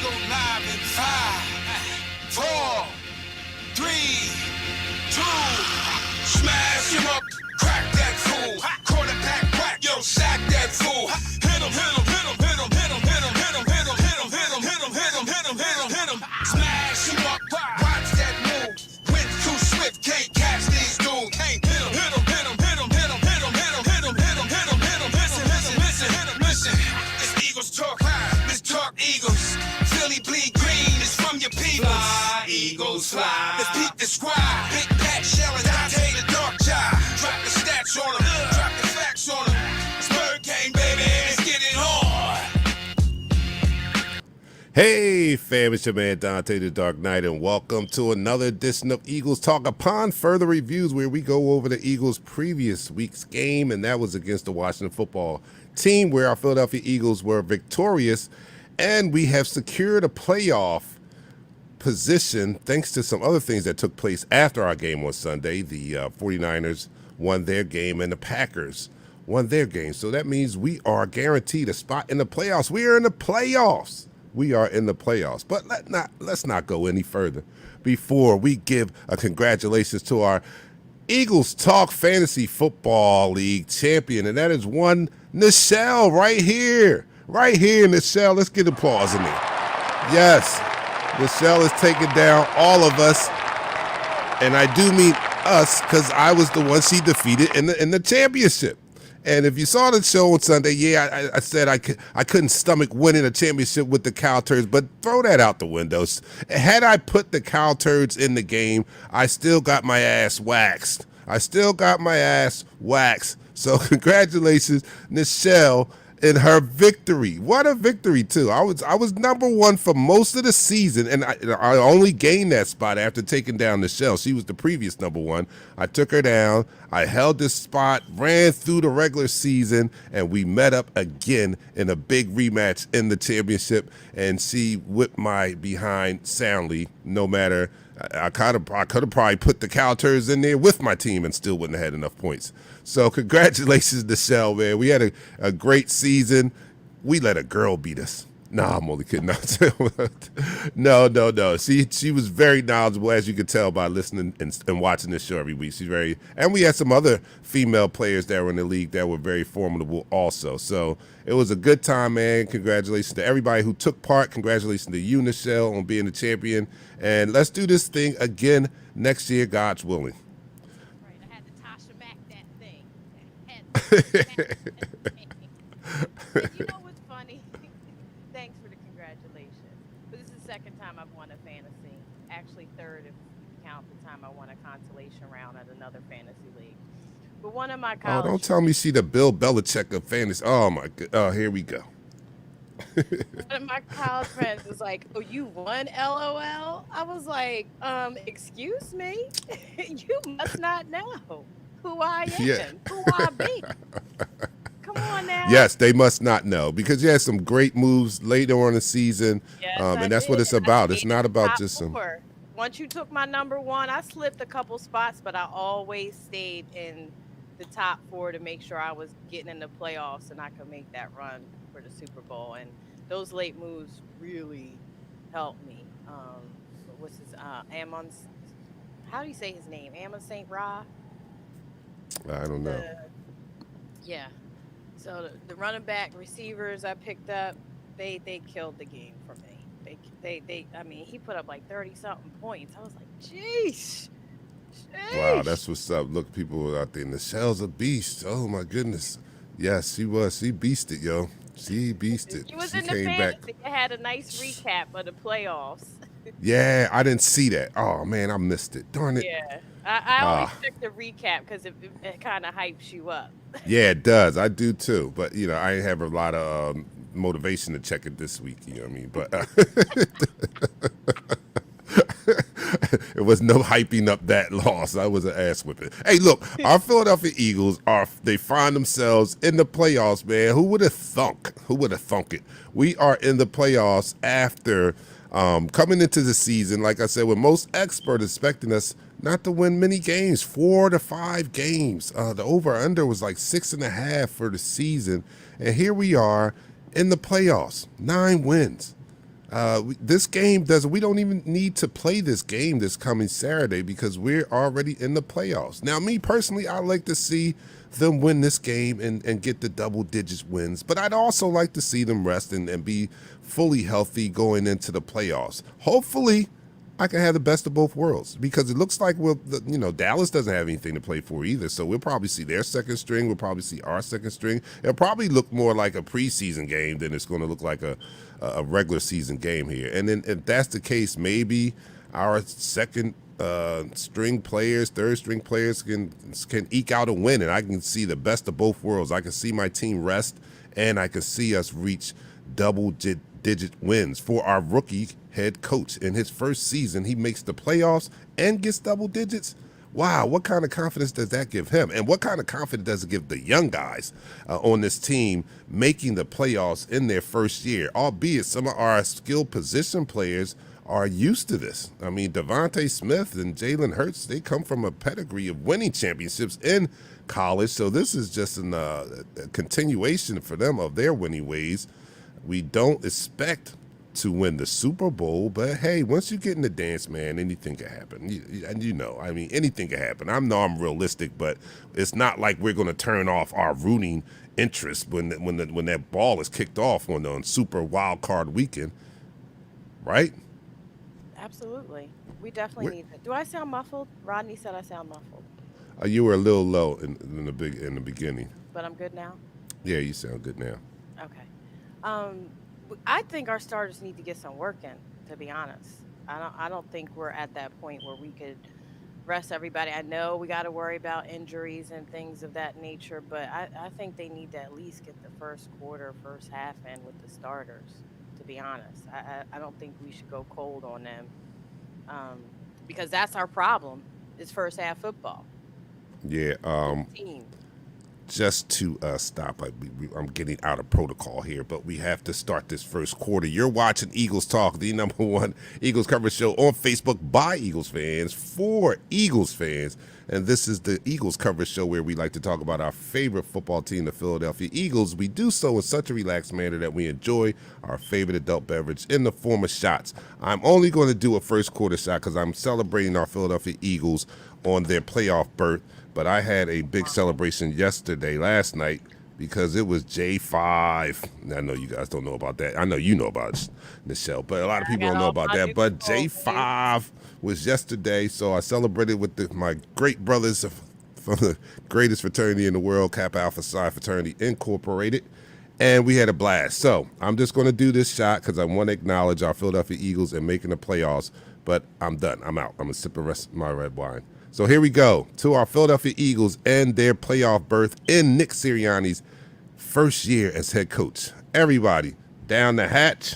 go live in 5, 4, 3, 2. Smash him up, crack that fool. Quarterback crack, yo, sack that fool. Hit him, hit him, hit him, hit him, hit him, hit him, hit him, hit him, hit him, hit him, hit him, hit him, hit him, hit him, hit him. Smash him up, watch that move. Went too swift, can't catch these dudes. Can't hit him, hit him, hit him, hit him, hit him, hit him, hit him, hit him, hit him, hit him, hit him. Listen, listen, listen, hit him, listen. It's Eagles talk, let's talk Eagles. Philly bleed green, it's from your people. Fly, Eagles, fly. Let's beat the squad. Big Pat Shell and Dante the Dark Child. Drop the stats on them, drop the facts on them. Spur gang, baby, let's get it on. Hey fam, it's your man Dante the Dark Knight, and welcome to another edition of Eagles Talk. Upon further reviews, where we go over the Eagles' previous week's game, and that was against the Washington football team, where our Philadelphia Eagles were victorious, and we have secured a playoff position thanks to some other things that took place after our game on Sunday. The 49ers won their game, and the Packers won their game. So that means we are guaranteed a spot in the playoffs. We are in the playoffs. We are in the playoffs. But let's not go any further before we give a congratulations to our Eagles Talk Fantasy Football League champion, and that is one Nichelle right here. Right here, Nichelle. Let's get applause in there. Yes, Nichelle is taking down all of us, and I do mean us because I was the one she defeated in the championship. And if you saw the show on Sunday, yeah, I said I couldn't stomach winning a championship with the Cow Turds, but throw that out the windows. Had I put the Cow Turds in the game, I still got my ass waxed. So congratulations, Nichelle, in her victory. What a victory, too. I was number one for most of the season, and I only gained that spot after taking down Nichelle. She was the previous number one. I took her down. I held this spot, ran through the regular season, and we met up again in a big rematch in the championship, and she whipped my behind soundly, no matter. I could have probably put the Cow Turds in there with my team and still wouldn't have had enough points. So congratulations, Nichelle, man. We had a great season. We let a girl beat us. Nah, I'm only kidding. No. She was very knowledgeable, as you could tell by listening and watching this show every week. And we had some other female players that were in the league that were very formidable also. So it was a good time, man. Congratulations to everybody who took part. Congratulations to you, Nichelle, on being the champion. And let's do this thing again next year, God's willing. Right, I had to Tasha back that thing. But you know what's funny? Thanks for the congratulations. But this is the second time I've won a fantasy. Actually, third if you count the time I won a consolation round at another fantasy league. But one of my college... Oh, don't tell me she the Bill Belichick of fantasy. Oh, my God. Oh, here we go. One of my college friends was like, "Oh, you won, LOL." I was like, excuse me? You must not know who I am, who I be. Come on now. Yes, they must not know, because you had some great moves later on in the season, Yes, and that's what it's about. It's not about just some... Once you took my number one, I slipped a couple spots, but I always stayed in the top 4 to make sure I was getting in the playoffs and I could make that run for the Super Bowl. And those late moves really helped me. What's his Amon? How do you say his name? Amon St. Ra? I don't know. Yeah. So the running back receivers I picked up, they killed the game for me. I mean, he put up like 30-something points. I was like, jeez. Wow, that's what's up. Look, people out there, Nichelle's a beast. Oh my goodness. Yes, she was. She beasted, yo. She beasted. She was she in the fantasy. I had a nice recap of the playoffs. Yeah, I didn't see that. Oh man, I missed it. Darn it. Yeah, I always check the recap because it kind of hypes you up. Yeah, it does. I do too. But I have a lot of motivation to check it this week. You know what I mean? But it was no hyping up that loss. I was an ass whipping. Hey, look, our Philadelphia Eagles they find themselves in the playoffs, man. Who would have thunk? Who would have thunk it? We are in the playoffs after coming into the season, like I said, with most experts expecting us not to win many games, 4 to 5 games. The over-under was like 6.5 for the season. And here we are in the playoffs, 9 wins. This game doesn't. We don't even need to play this game this coming Saturday because we're already in the playoffs. Now, me personally, I like to see them win this game and get the double digits wins, but I'd also like to see them rest and be fully healthy going into the playoffs. Hopefully, I can have the best of both worlds because it looks like Dallas doesn't have anything to play for either. So we'll probably see their second string. We'll probably see our second string. It'll probably look more like a preseason game than it's going to look like a regular season game here. And then if that's the case, maybe our second string players, third string players can eke out a win, and I can see the best of both worlds. I can see my team rest, and I can see us reach double-digit wins for our rookie head coach. In his first season, he makes the playoffs and gets double digits. Wow, what kind of confidence does that give him? And what kind of confidence does it give the young guys on this team making the playoffs in their first year? Albeit some of our skilled position players are used to this. I mean, Devontae Smith and Jalen Hurts, they come from a pedigree of winning championships in college. So this is just a continuation for them of their winning ways. We don't expect to win the Super Bowl, but hey, once you get in the dance, man, anything can happen. Anything can happen. I know I'm realistic, but it's not like we're going to turn off our rooting interest when that ball is kicked off on Super Wild Card Weekend, right? Absolutely. We definitely need that. Do I sound muffled? Rodney said I sound muffled. You were a little low in the beginning. But I'm good now? Yeah, you sound good now. Okay. I think our starters need to get some work in, to be honest. I don't think we're at that point where we could rest everybody. I know we got to worry about injuries and things of that nature, but I think they need to at least get the first quarter, first half in with the starters, to be honest. I don't think we should go cold on them because that's our problem is first half football. Yeah. Team. Just to stop, I'm getting out of protocol here, but we have to start this first quarter. You're watching Eagles Talk, the #1 Eagles coverage show on Facebook by Eagles fans for Eagles fans. And this is the Eagles coverage show where we like to talk about our favorite football team, the Philadelphia Eagles. We do so in such a relaxed manner that we enjoy our favorite adult beverage in the form of shots. I'm only going to do a first quarter shot because I'm celebrating our Philadelphia Eagles on their playoff berth. But I had a big celebration last night, because it was J5. I know you guys don't know about that. I know you know about it, Michelle, but a lot of people don't know about that. But J5 was yesterday, so I celebrated with my great brothers from the greatest fraternity in the world, Kappa Alpha Psi Fraternity Incorporated, and we had a blast. So I'm just going to do this shot because I want to acknowledge our Philadelphia Eagles and making the playoffs, but I'm done. I'm out. I'm going to sip the rest of my red wine. So here we go to our Philadelphia Eagles and their playoff berth in Nick Sirianni's first year as head coach. Everybody, down the hatch.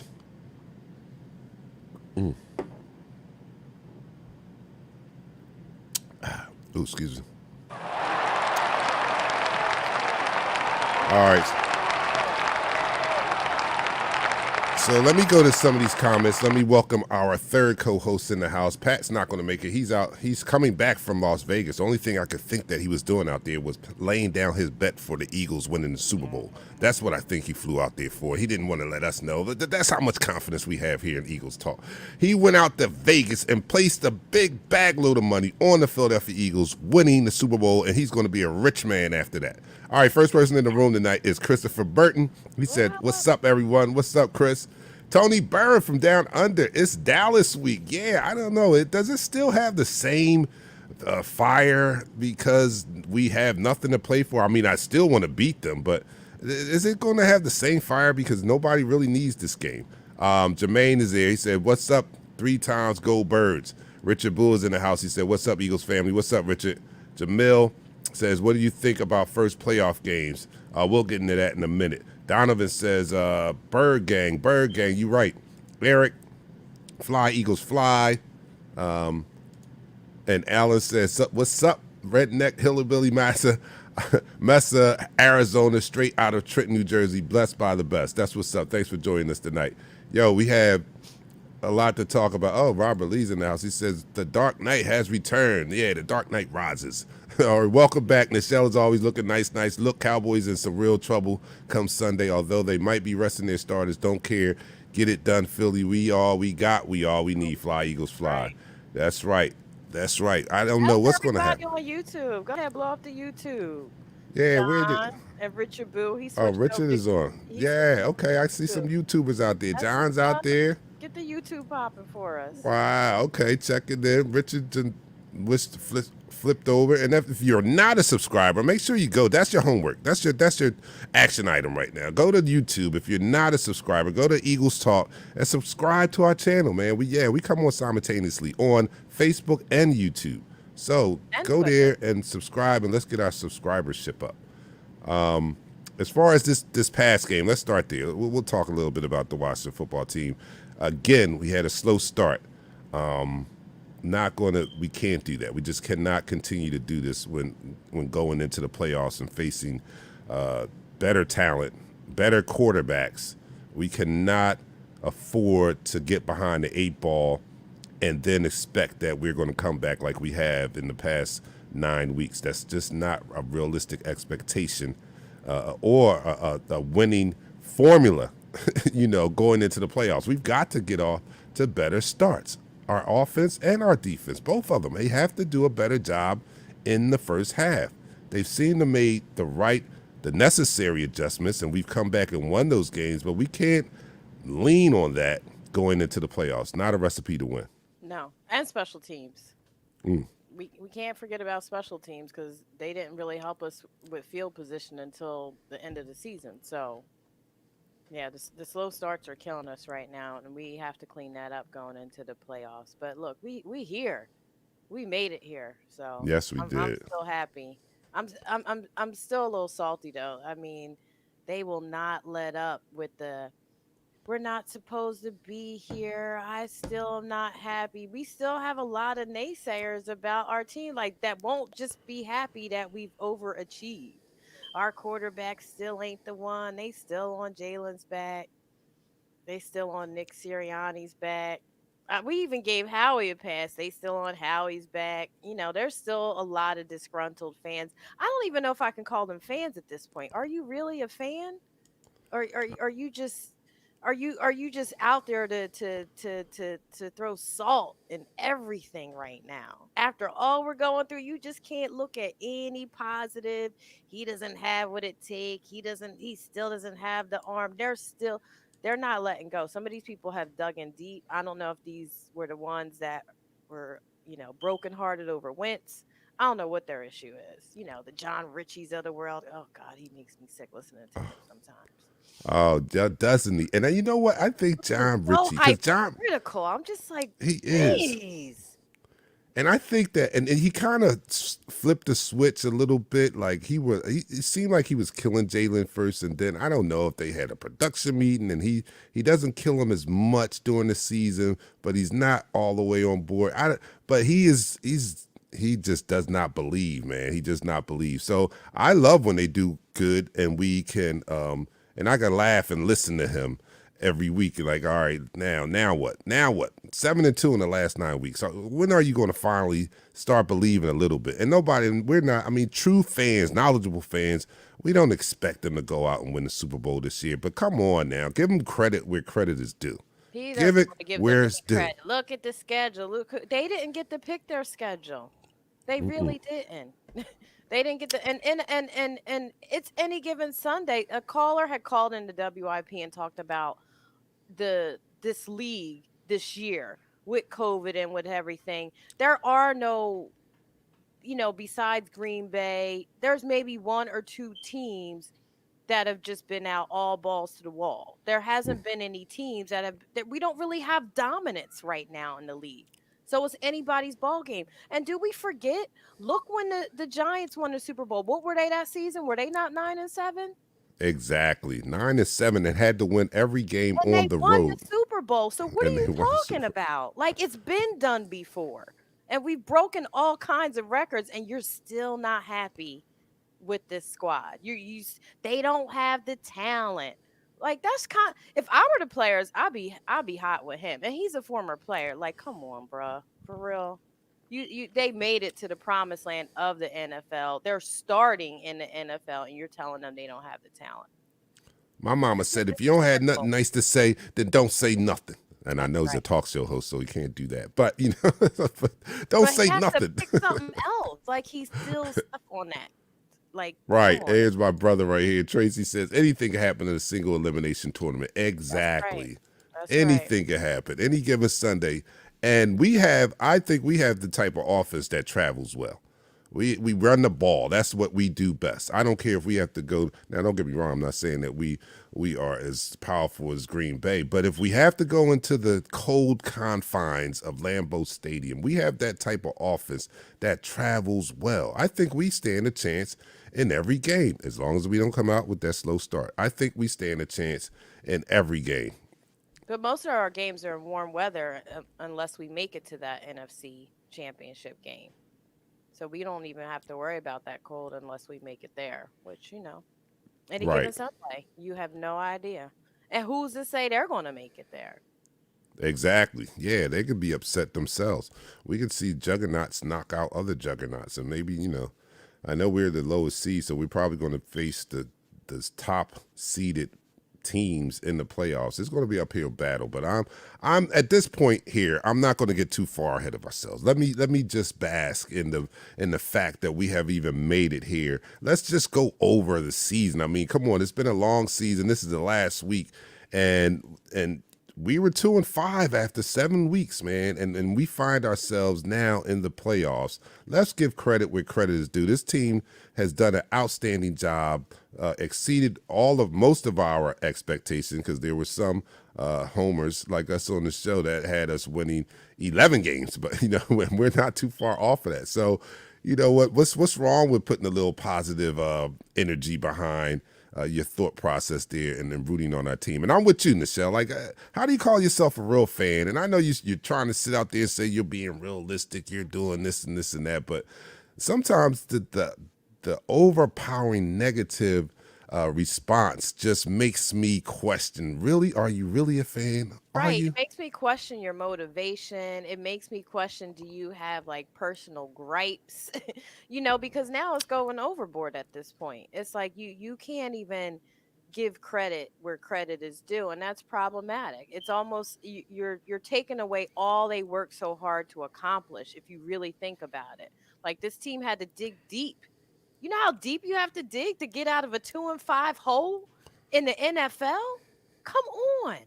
Ooh, excuse me. All right. So let me go to some of these comments. Let me welcome our third co-host in the house. Pat's not going to make it. He's out. He's coming back from Las Vegas. The only thing I could think that he was doing out there was laying down his bet for the Eagles winning the Super Bowl. That's what I think he flew out there for. He didn't want to let us know. That's how much confidence we have here in Eagles Talk. He went out to Vegas and placed a big bag load of money on the Philadelphia Eagles winning the Super Bowl, and he's going to be a rich man after that. All right, first person in the room tonight is Christopher Burton. He said, "What's up, everyone? What's up, Chris?" Tony Byrne from Down Under. It's Dallas week. Yeah, I don't know. Does it still have the same fire because we have nothing to play for? I mean, I still want to beat them, but is it going to have the same fire because nobody really needs this game? Jermaine is there. He said, "What's up? 3 times go Birds." Richard Bull is in the house. He said, "What's up, Eagles family?" What's up, Richard? Jamil says, "What do you think about first playoff games?" We'll get into that in a minute. Donovan says, Bird gang, you right. Eric, fly, Eagles fly. And Alan says, "What's up, redneck hillbilly Mesa, Arizona, straight out of Trenton, New Jersey, blessed by the best." That's what's up. Thanks for joining us tonight. Yo, we have a lot to talk about. Oh, Robert Lee's in the house. He says, "The Dark Knight has returned." Yeah, the Dark Knight rises. All right, welcome back. Nichelle is always looking nice. Look, Cowboys in some real trouble come Sunday. Although they might be resting their starters, don't care. Get it done, Philly. We all we got. We all we need. Fly, Eagles, fly. Right. That's right. That's right. I don't know How's what's going to everybody happen. on YouTube? Go ahead, blow up the YouTube. Yeah, where did. John and Richard Boo. He Oh, switched over Richard to is on. he switched Yeah, over okay. I to see some YouTube. YouTubers out there. That's what's John's out up. there. Get the YouTube popping for us. Wow. Okay, check it in. Richard flipped over. And if you're not a subscriber, make sure you go. That's your homework. That's your action item right now. Go to YouTube. If you're not a subscriber, go to Eagles Talk and subscribe to our channel, man. We come on simultaneously on Facebook and YouTube. So And go Twitter. there and subscribe, and let's get our subscribership up. As far as this past game, let's start there. We'll talk a little bit about the Washington football team. Again, we had a slow start. We can't do that. We just cannot continue to do this when going into the playoffs and facing better talent, better quarterbacks. We cannot afford to get behind the 8 ball and then expect that we're going to come back like we have in the past 9 weeks. That's just not a realistic expectation or a winning formula, going into the playoffs. We've got to get off to better starts. Our offense and our defense, both of them, they have to do a better job in the first half. They've seemed to made the necessary adjustments, and we've come back and won those games, but we can't lean on that going into the playoffs. Not a recipe to win. No, and special teams. Mm. We can't forget about special teams because they didn't really help us with field position until the end of the season. So yeah, the slow starts are killing us right now, and we have to clean that up going into the playoffs. But look, we here, we made it here, so Yes, we I'm did. still happy. I'm still a little salty though. I mean, they will not let up with the we're not supposed to be here. I still am not happy. We still have a lot of naysayers about our team, like that won't just be happy that we've overachieved. Our quarterback still ain't the one. They still on Jalen's back. They still on Nick Sirianni's back. We even gave Howie a pass. They still on Howie's back. There's still a lot of disgruntled fans. I don't even know if I can call them fans at this point. Are you really a fan? Or are you just are you just out there to throw salt in everything right now? After all we're going through, you just can't look at any positive. He doesn't have what it takes. He still doesn't have the arm. They're not letting go. Some of these people have dug in deep. I don't know if these were the ones that were, brokenhearted over Wentz. I don't know what their issue is. The John Richies of the world. Oh God, he makes me sick listening to him sometimes. Oh, doesn't he? And you know what? I think John So Ritchie, because John, hypercritical. I'm just like, he is. please. And I think that, and he kind of flipped the switch a little bit. Like it seemed like he was killing Jalen first, and then I don't know if they had a production meeting, and he doesn't kill him as much during the season, but he's not all the way on board. But he just does not believe, man. He does not believe. So I love when they do good, and we can, and I can laugh and listen to him every week. Like, all right, now what? Now what? 7-2 in the last 9 weeks. So when are you going to finally start believing a little bit? And we're not. I mean, true fans, knowledgeable fans, we don't expect them to go out and win the Super Bowl this year. But come on now, give them credit where credit is due. He Give doesn't it want to give where them it's any due. credit. Look at the schedule. They didn't get to pick their schedule. They really didn't. They didn't get the and it's any given Sunday. A caller had called into WIP and talked about this league this year with COVID and with everything. There are no, besides Green Bay, there's maybe one or two teams that have just been out all balls to the wall. There hasn't been any teams that we don't really have dominance right now in the league. So it's anybody's ball game. And do we forget? Look when the Giants won the Super Bowl. What were they that season? Were they not 9-7? Exactly. 9-7 and had to win every game And on they the won the road. Super Bowl. So what are And they you won the talking Super. about? Like it's been done before. And we've broken all kinds of records and you're still not happy with this squad. They don't have the talent. Like that's if I were the players, I'd be hot with him. And he's a former player. Like, come on, bruh. For real. They made it to the promised land of the NFL. They're starting in the NFL and you're telling them they don't have the talent. My mama said, if you don't have nothing nice to say, then don't say nothing. And I know he's a Right. talk show host, so he can't do that. But, don't But he say has to nothing. pick something else. Like he's still stuck on that. Like, come Right. on. Here's my brother right here. Tracy says, anything can happen in a single elimination tournament. That's right. Exactly. That's right. Anything can happen. Any given Sunday. And I think we have the type of offense that travels well. We run the ball. That's what we do best. I don't care if we have to go. Now, don't get me wrong. I'm not saying that we are as powerful as Green Bay, but if we have to go into the cold confines of Lambeau Stadium, we have that type of offense that travels well. I think we stand a chance in every game as long as we don't come out with that slow start. I think we stand a chance in every game. But most of our games are in warm weather unless we make it to that NFC championship game. So we don't even have to worry about that cold unless we make it there, which, any given Right. Sunday, you have no idea. And who's to say they're going to make it there? Exactly. Yeah, they could be upset themselves. We could see juggernauts knock out other juggernauts, and maybe I know we're the lowest seed, so we're probably going to face the top seeded teams in the playoffs. It's going to be an uphill battle, but I'm at this point here. I'm not going to get too far ahead of ourselves. Let me just bask in the fact that we have even made it here. Let's just go over the season. I mean, come on, it's been a long season. This is the last week, and we were 2-5 after 7 weeks, man, and we find ourselves now in the playoffs. Let's give credit where credit is due. This team has done an outstanding job, exceeded most of our expectations, because there were some homers like us on the show that had us winning 11 games, but we're not too far off of that. So, what's wrong with putting a little positive energy behind your thought process there and then rooting on our team? And I'm with you, Nichelle. Like, how do you call yourself a real fan? And I know you're trying to sit out there and say you're being realistic, you're doing this and this and that, but sometimes the overpowering negative response just makes me question, really? Are you really a fan? Are Right. you? It makes me question your motivation. It makes me question, do you have like personal gripes? Because now it's going overboard at this point. It's like you can't even give credit where credit is due, and that's problematic. It's almost you're taking away all they worked so hard to accomplish if you really think about it. Like this team had to dig deep. You know how deep you have to dig to get out of a 2-5 hole in the NFL? Come on.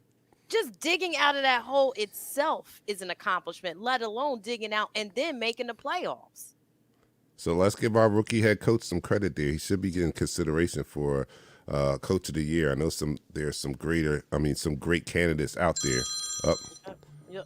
Just digging out of that hole itself is an accomplishment, let alone digging out and then making the playoffs. So let's give our rookie head coach some credit there. He should be getting consideration for coach of the year. I know there's some great candidates out there.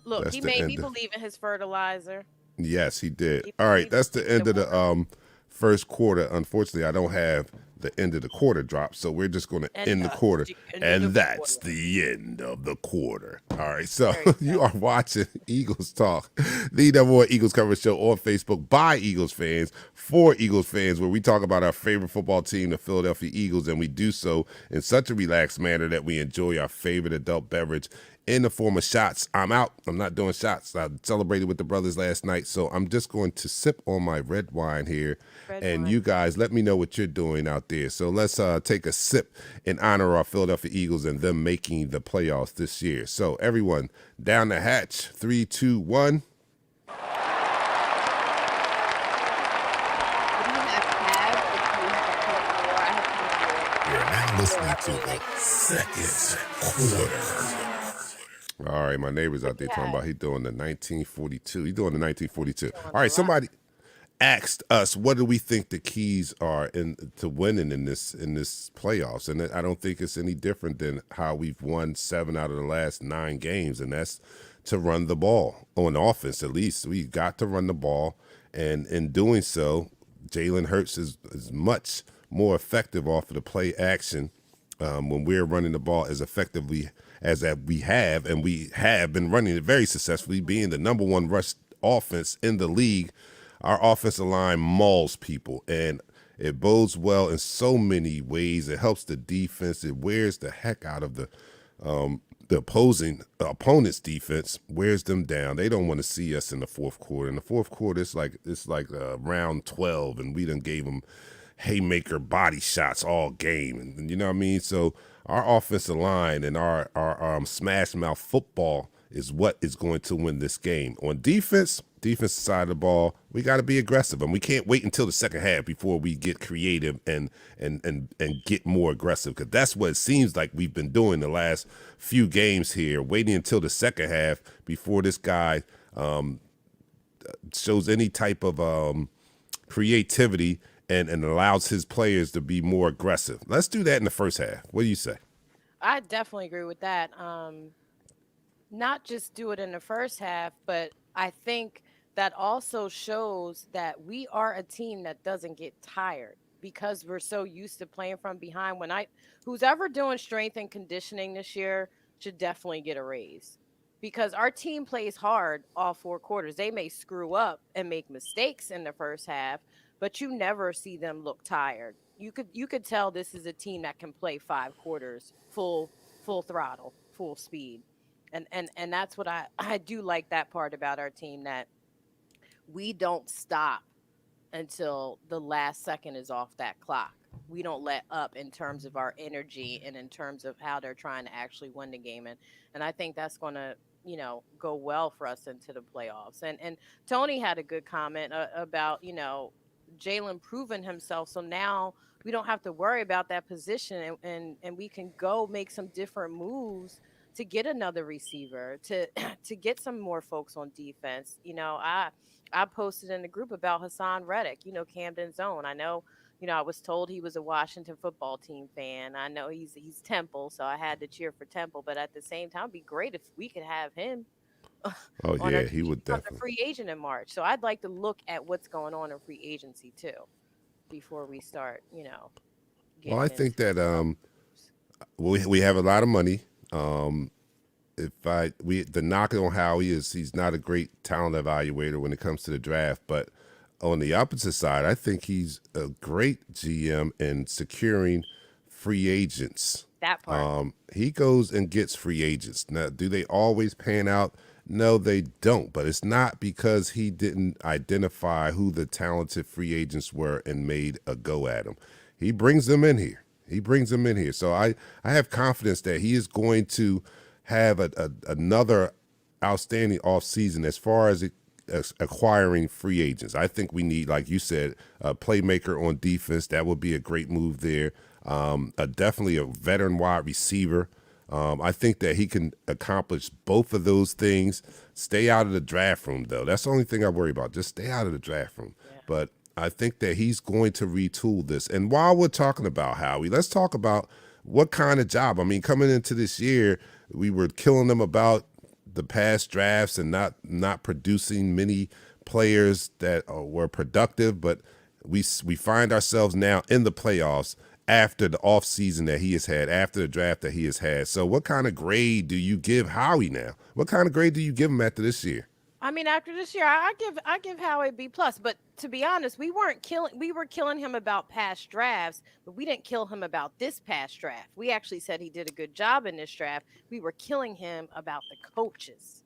Look, That's he the made me end. believe in his fertilizer. Yes, he did. He All right, believed that's the end of work. the first quarter. Unfortunately, I don't have the end of the quarter drop, so we're just going to end the quarter, and that's the end of the quarter. All right, so you are watching Eagles Talk, the #1 Eagles coverage show on Facebook by Eagles fans for Eagles fans, where we talk about our favorite football team, the Philadelphia Eagles, and we do so in such a relaxed manner that we enjoy our favorite adult beverage in the form of shots. I'm out. I'm not doing shots. I celebrated with the brothers last night, so I'm just going to sip on my red wine here. You guys, let me know what you're doing out there. So let's take a sip in honor of our Philadelphia Eagles and them making the playoffs this year. So everyone, down the hatch. 3, 2, 1. You're now listening to the second quarter. All right, my neighbor's out there talking about he doing the 1942. He's doing the 1942. All right, somebody asked us, what do we think the keys are to winning in this playoffs? And I don't think it's any different than how we've won 7 out of the last 9 games, and that's to run the ball on offense. At least we got to run the ball, and in doing so, Jalen Hurts is much more effective off of the play action when we're running the ball as effectively as that we have, and we have been running it very successfully, being the #1 rush offense in the league. Our offensive line mauls people, and it bodes well in so many ways. It helps the defense. It wears the heck out of the opponent's defense, wears them down. They don't want to see us in the fourth quarter. In the fourth quarter, it's like round 12, and we done gave them haymaker body shots all game, and you know what I mean. So our offensive line and our smash mouth football is what is going to win this game. On defensive side of the ball, we got to be aggressive, and we can't wait until the second half before we get creative and get more aggressive, because that's what it seems like we've been doing the last few games here, waiting until the second half before this guy shows any type of creativity and allows his players to be more aggressive. Let's do that in the first half. What do you say? I definitely agree with that. Not just do it in the first half, but I think that also shows that we are a team that doesn't get tired because we're so used to playing from behind. Who's ever doing strength and conditioning this year should definitely get a raise, because our team plays hard all 4 quarters. They may screw up and make mistakes in the first half, but you never see them look tired. You could tell this is a team that can play 5 quarters full throttle, full speed. And that's what I do like that part about our team, that we don't stop until the last second is off that clock. We don't let up in terms of our energy and in terms of how they're trying to actually win the game. And I think that's going to, go well for us into the playoffs. And Tony had a good comment about, Jalen proving himself. So now we don't have to worry about that position, and we can go make some different moves to get another receiver, to to get some more folks on defense. I posted in the group about Hassan Reddick, Camden's own. I know, I was told he was a Washington football team fan. I know he's Temple, so I had to cheer for Temple. But at the same time, it'd be great if we could have him Oh on yeah, our he team would as a definitely. free agent in March. So I'd like to look at what's going on in free agency too before we start, Well, I getting think into that some. we have a lot of money. The knock on Howie is he's not a great talent evaluator when it comes to the draft, but on the opposite side, I think he's a great GM in securing free agents. That part. He goes and gets free agents. Now, do they always pan out? No, they don't. But it's not because he didn't identify who the talented free agents were and made a go at them. He brings them in here. So I have confidence that he is going to have another outstanding offseason as far as acquiring free agents. I think we need, like you said, a playmaker on defense. That would be a great move there. Definitely a veteran wide receiver. I think that he can accomplish both of those things. Stay out of the draft room, though. That's the only thing I worry about. Just stay out of the draft room. Yeah. But I think that he's going to retool this. And while we're talking about Howie, let's talk about what kind of job. I mean, coming into this year, we were killing them about the past drafts and not producing many players that were productive. But we find ourselves now in the playoffs after the offseason that he has had, after the draft that he has had. So what kind of grade do you give Howie now? What kind of grade do you give him after this year? I mean, after this year, I give Howie a B plus. But to be honest, we were killing him about past drafts, but we didn't kill him about this past draft. We actually said he did a good job in this draft. We were killing him about the coaches.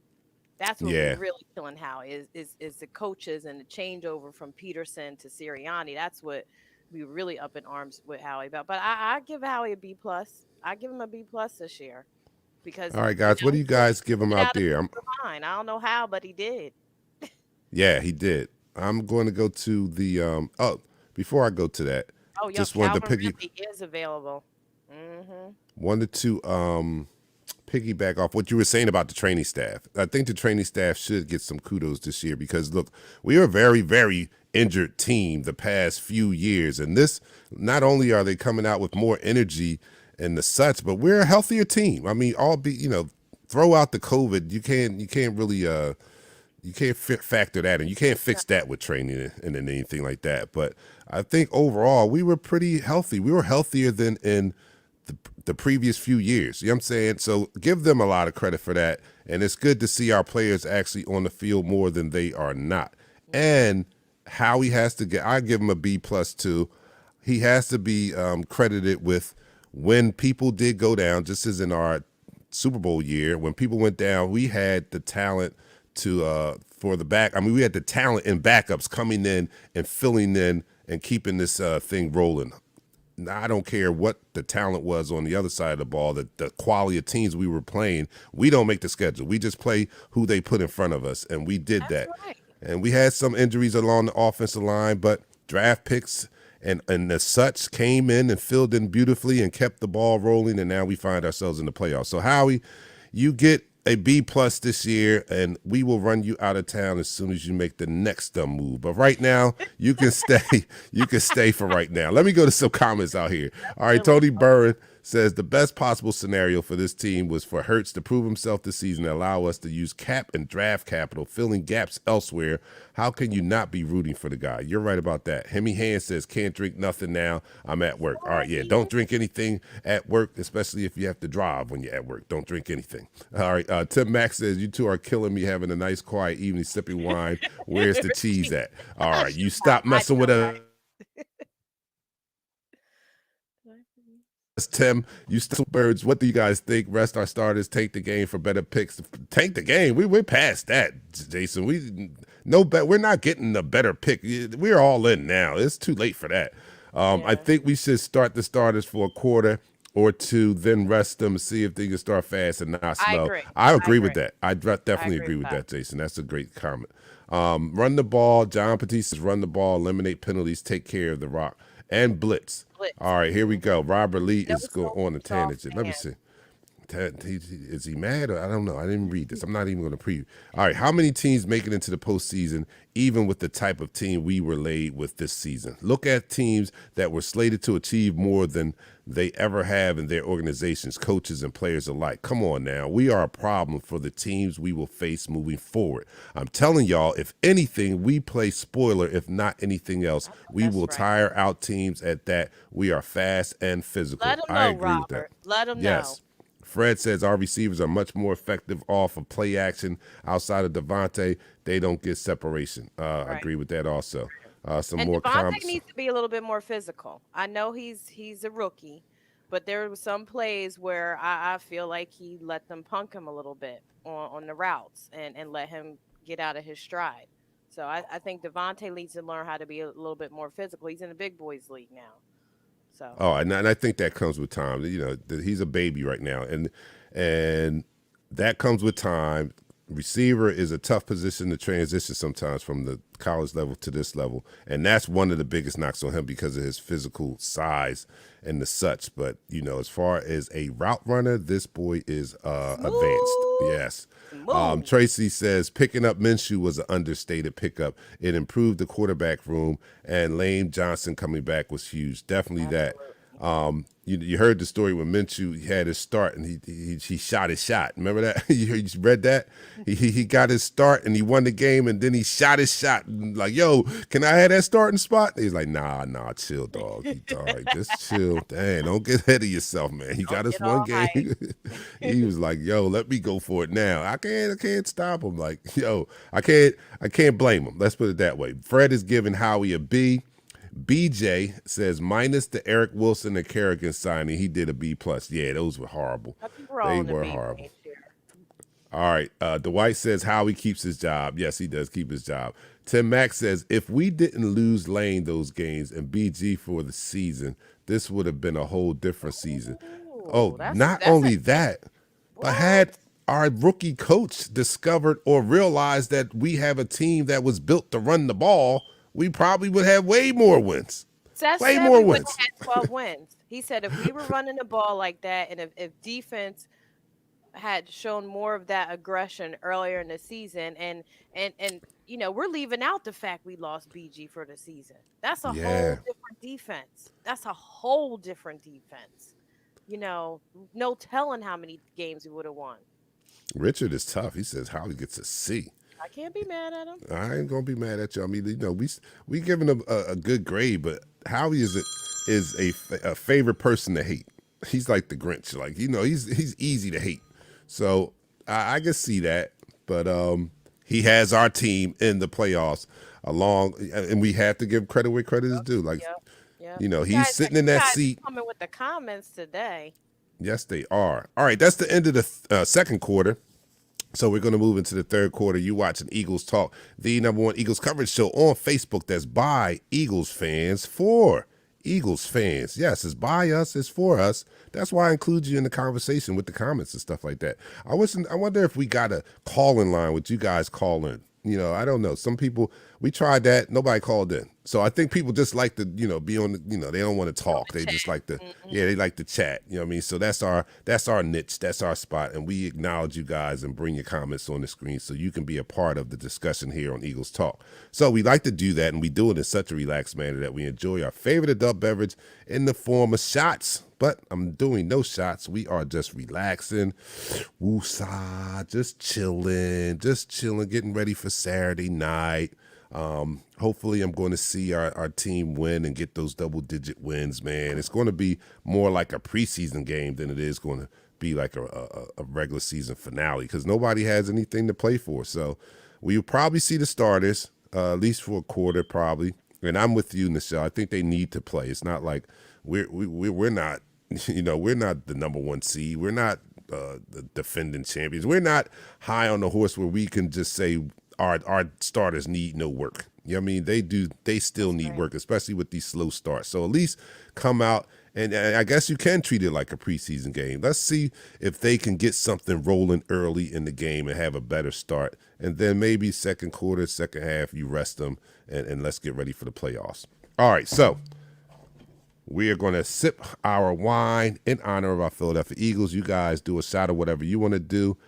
That's what Yeah. we're really killing Howie is the coaches and the changeover from Peterson to Sirianni. That's what we were really up in arms with Howie about. But I give Howie a B plus. I give him a B plus this year because All right, guys, what do you guys give him get out out of there? the line. I don't know how, but he did. Yeah, he did. I'm going to go to the before I go to that, Oh, yo, just wanted to Calvin Ridley is available. wanted to piggyback off what you were saying about the training staff. I think the training staff should get some kudos this year because look, we are a very, very injured team the past few years, and this not only are they coming out with more energy and the such, but we're a healthier team. I mean, throw out the COVID, you can't really you can't factor that in. You can't fix that with training and anything like that. But I think overall we were pretty healthy. We were healthier than in the previous few years. You know what I'm saying? So give them a lot of credit for that. And it's good to see our players actually on the field more than they are not. And Howie has to get, I give him a B plus too. He has to be credited with when people did go down, just as in our Super Bowl year, when people went down, we had the talent to for the back. I mean, we had the talent and backups coming in and filling in and keeping this thing rolling. Now, I don't care what the talent was on the other side of the ball, the quality of teams we were playing. We don't make the schedule. We just play who they put in front of us, and we did That's that. right. And we had some injuries along the offensive line, but draft picks and the such came in and filled in beautifully and kept the ball rolling, and now we find ourselves in the playoffs. So, Howie, you get a B plus this year, and we will run you out of town as soon as you make the next dumb move. But right now, you can stay. You can stay for right now. Let me go to some comments out here. All right, Tony Burren says the best possible scenario for this team was for Hurts to prove himself this season and allow us to use cap and draft capital, filling gaps elsewhere. How can you not be rooting for the guy? You're right about that. Hemi Hand says, can't drink nothing now. I'm at work. All right, yeah, don't drink anything at work, especially if you have to drive when you're at work. Don't drink anything. All right, Tim Max says, you two are killing me having a nice, quiet evening sipping wine. Where's the cheese at? All right, you stop messing with us. Tim, you still birds. What do you guys think? Rest our starters, take the game for better picks. Tank the game. We're past that, Jason. We're not getting a better pick. We're all in now. It's too late for that. I think we should start the starters for a quarter or two, then rest them, see if they can start fast and not slow. I agree with that. I definitely agree with that, Jason. That's a great comment. Run the ball. John Petit says, run the ball, eliminate penalties, take care of the rock. And blitz. All right, here we go. Robert Lee is going on a tangent. Let me see. Is he mad? I don't know. I didn't read this. I'm not even going to preview. All right, how many teams make it into the postseason, even with the type of team we were laid with this season? Look at teams that were slated to achieve more than they ever have in their organizations, coaches and players alike. Come on now. We are a problem for the teams we will face moving forward. I'm telling y'all, if anything, we play spoiler, if not anything else. We will tire out teams at that. We are fast and physical. Let them know, I agree Robert. with that. Let them Yes. know. Fred says our receivers are much more effective off of play action. Outside of Devontae, they don't get separation. I agree with that also. Some more comments. Devontae needs to be a little bit more physical. I know he's a rookie, but there were some plays where I feel like he let them punk him a little bit on the routes and let him get out of his stride. So I think Devontae needs to learn how to be a little bit more physical. He's in the big boys league now. So. Oh, and I think that comes with time. He's a baby right now, and that comes with time. Receiver is a tough position to transition sometimes from the college level to this level, and that's one of the biggest knocks on him because of his physical size and the such. But as far as a route runner, this boy is advanced. Yes. Tracy says picking up Minshew was an understated pickup. It improved the quarterback room, and Lane Johnson coming back was huge. Definitely that. You heard the story when Minshew had his start and he shot his shot. Remember that? You read that? He got his start and he won the game and then he shot his shot. Like, yo, can I have that starting spot? He's like, nah, chill, dog. Just chill. Dang, don't get ahead of yourself, man. He got us one game. He was like, yo, let me go for it now. I can't stop him. Like, yo, I can't blame him. Let's put it that way. Fred is giving Howie a B. BJ says minus the Eric Wilson and Kerrigan signing, he did a B plus. Yeah, those were horrible. They were horrible. All right. Dwight says Howie keeps his job. Yes, he does keep his job. Tim Mack says if we didn't lose Lane those games and BG for the season, this would have been a whole different season. Not only that, but had our rookie coach discovered or realized that we have a team that was built to run the ball, we probably would have way more wins. Way more wins. Had 12 wins. He said if we were running the ball like that, and if defense had shown more of that aggression earlier in the season, and we're leaving out the fact we lost BG for the season. That's a whole different defense. That's a whole different defense. No telling how many games we would have won. Richard is tough. He says Howie gets a C. I can't be mad at him. I ain't gonna be mad at you. I mean, we giving him a good grade, but Howie is a favorite person to hate. He's like the Grinch. Like he's easy to hate. So I can see that, but he has our team in the playoffs and we have to give credit where credit is due. Like he's sitting in that seat. Coming with the comments today. Yes, they are. All right, that's the end of the second quarter. So we're going to move into the third quarter. You watching Eagles Talk, the #1 Eagles coverage show on Facebook that's by Eagles fans for Eagles fans. Yes, it's by us, it's for us. That's why I include you in the conversation with the comments and stuff like that. I wonder if we got a call-in line with you guys call in. I don't know. Some people, we tried that. Nobody called in. So I think people just like to, be on the, they don't want to talk. They just like to, they like to chat. You know what I mean? So that's our niche. That's our spot. And we acknowledge you guys and bring your comments on the screen so you can be a part of the discussion here on Eagles Talk. So we like to do that, and we do it in such a relaxed manner that we enjoy our favorite adult beverage in the form of shots. But I'm doing no shots. We are just relaxing. Woosah, just chilling, getting ready for Saturday night. Hopefully I'm going to see our team win and get those double-digit wins, man. It's going to be more like a preseason game than it is going to be like a regular season finale because nobody has anything to play for. So we'll probably see the starters, at least for a quarter probably. And I'm with you, Nichelle. I think they need to play. It's not like we're not, we're not the #1 seed. We're not the defending champions. We're not high on the horse where we can just say our starters need no work. You know what I mean? They do. They still need work, especially with these slow starts. So at least come out, and I guess you can treat it like a preseason game. Let's see if they can get something rolling early in the game and have a better start. And then maybe second quarter, second half, you rest them, and let's get ready for the playoffs. All right, so we are going to sip our wine in honor of our Philadelphia Eagles. You guys do a shot of whatever you want to do,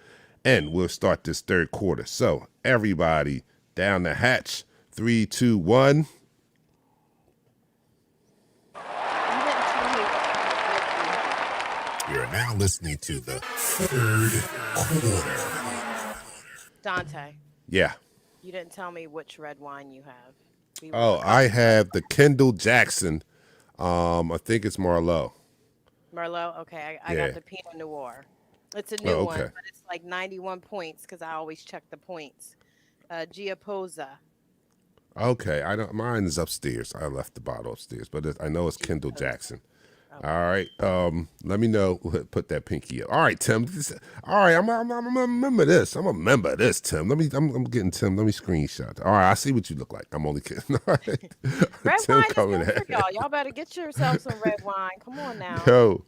and we'll start this third quarter. So everybody down the hatch. 3, 2, 1. You're now listening to the third quarter. Dante. Yeah. You didn't tell me which red wine you have. I have the Kendall Jackson. I think it's Merlot. Merlot? Okay, I got the Pinot Noir. It's a new one, but it's like 91 points because I always check the points. Giaposa. Okay, mine is upstairs. I left the bottle upstairs, but I know it's Kendall Jackson. Okay. All right, let me know. Put that pinky up. All right, Tim. All right, I'm a member of this. I'm a member of this, Tim. I'm getting Tim. Let me screenshot. All right, I see what you look like. I'm only kidding. All right. Red Tim wine is good for y'all. Y'all better get yourself some red wine. Come on now. Yo,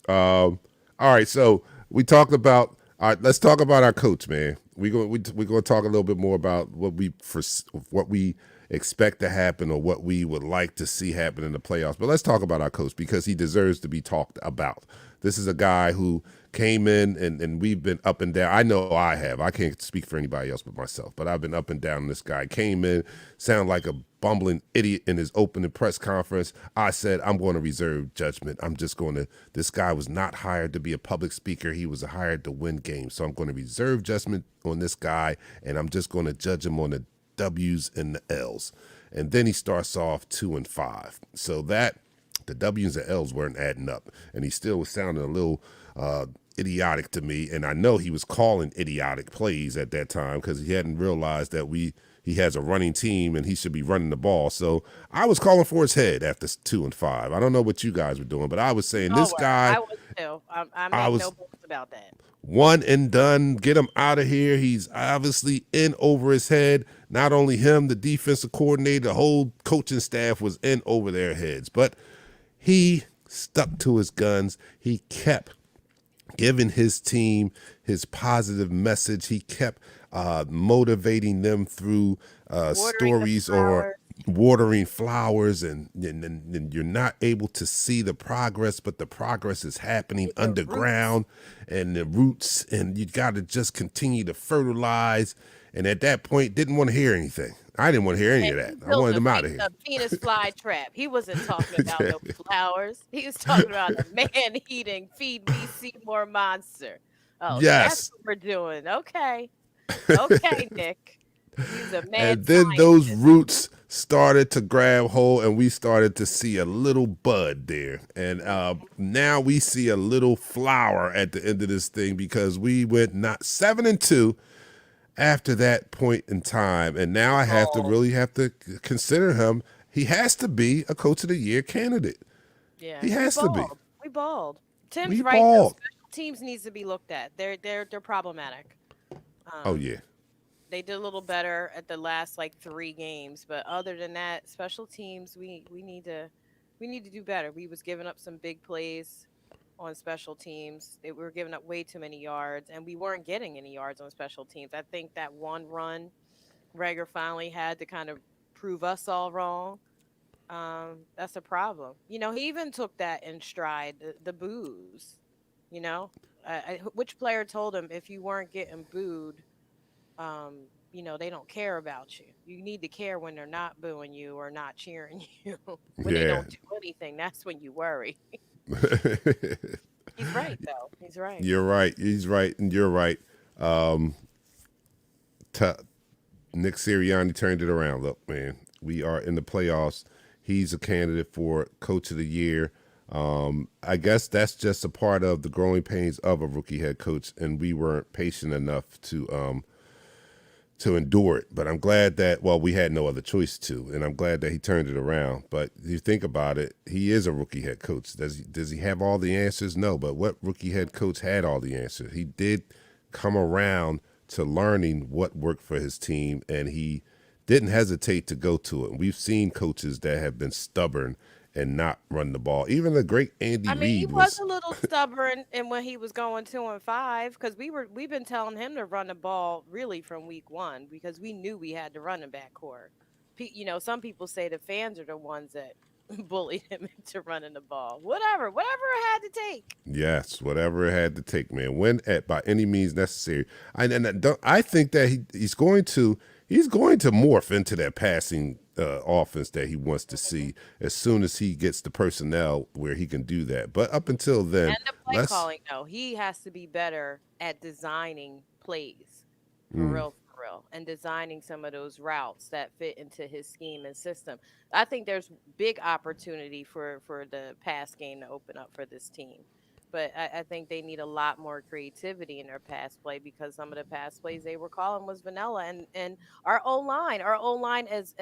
all right. So we talked about. All right, let's talk about our coach, man. We're going to talk a little bit more about what we expect to happen or what we would like to see happen in the playoffs. But let's talk about our coach because he deserves to be talked about. This is a guy who came in and we've been up and down. I know I have. I can't speak for anybody else but myself, but I've been up and down. This guy came in, sounded like a bumbling idiot in his opening press conference. I said, I'm going to reserve judgment. This guy was not hired to be a public speaker. He was hired to win games. So I'm going to reserve judgment on this guy, and I'm just going to judge him on the W's and the L's. And then he starts off 2-5. So the W's and L's weren't adding up, and he still was sounding a little idiotic to me. And I know he was calling idiotic plays at that time because he hadn't realized that he has a running team and he should be running the ball. So I was calling for his head after 2-5. I don't know what you guys were doing, but I was saying this guy. I was too. I make no bones about that. One and done. Get him out of here. He's obviously in over his head. Not only him, the defensive coordinator, the whole coaching staff was in over their heads. But he stuck to his guns. He kept giving his team his positive message. He kept motivating them through stories or watering flowers, and you're not able to see the progress, but the progress is happening underground and the roots, and you got to just continue to fertilize. And at that point, didn't want to hear anything. I didn't want to hear any of that. I wanted them out of here. The penis fly trap. He wasn't talking about no flowers. He was talking about a man-eating, feed me Seymour monster. Oh, yes. That's what we're doing. Okay. Okay, Nick. He's a man. And then those roots started to grab hold, and we started to see a little bud there. And now we see a little flower at the end of this thing because we went not 7-2 after that point in time. And now I have to consider him. He has to be a Coach of the Year candidate. Yeah, he has to be. We balled. Tim's right. Though. Special teams needs to be looked at. They're problematic. Oh Um, yeah. they did a little better at the last like 3 games, but other than that, special teams we need to do better. We was giving up some big plays on special teams. They were giving up way too many yards, and we weren't getting any yards on special teams. I think that one run Rager finally had to kind of prove us all wrong. That's a problem. He even took that in stride, the boos. You know, which player told him if you weren't getting booed, they don't care about you. You need to care when they're not booing you or not cheering you. When they Yeah. don't do anything, that's when you worry. He's right, though. He's right. You're right. He's right, and you're right. Um, t- Nick Sirianni turned it around. Look, man, we are in the playoffs. He's a candidate for Coach of the Year. I guess that's just a part of the growing pains of a rookie head coach, and we weren't patient enough to endure it. But I'm glad that, well, we had no other choice to, and I'm glad that he turned it around. But you think about it, he is a rookie head coach. Does he have all the answers? No. But what rookie head coach had all the answers? He did come around to learning what worked for his team, and he didn't hesitate to go to it. And we've seen coaches that have been stubborn and not run the ball. Even the great Andy I mean, he Reid was was. a little stubborn, and when he was going 2-5, because we've been telling him to run the ball really from week one because we knew we had the running back core. Some people say the fans are the ones that bullied him into running the ball. Whatever it had to take. Yes, whatever it had to take, man. When at by any means necessary. I think that he's going to morph into that passing offense that he wants to see as soon as he gets the personnel where he can do that. But up until then, And the play let's. calling, though, he has to be better at designing plays for Mm, real, for real, and designing some of those routes that fit into his scheme and system. I think there's big opportunity for the pass game to open up for this team. But I think they need a lot more creativity in their pass play because some of the pass plays they were calling was vanilla. And our O line, as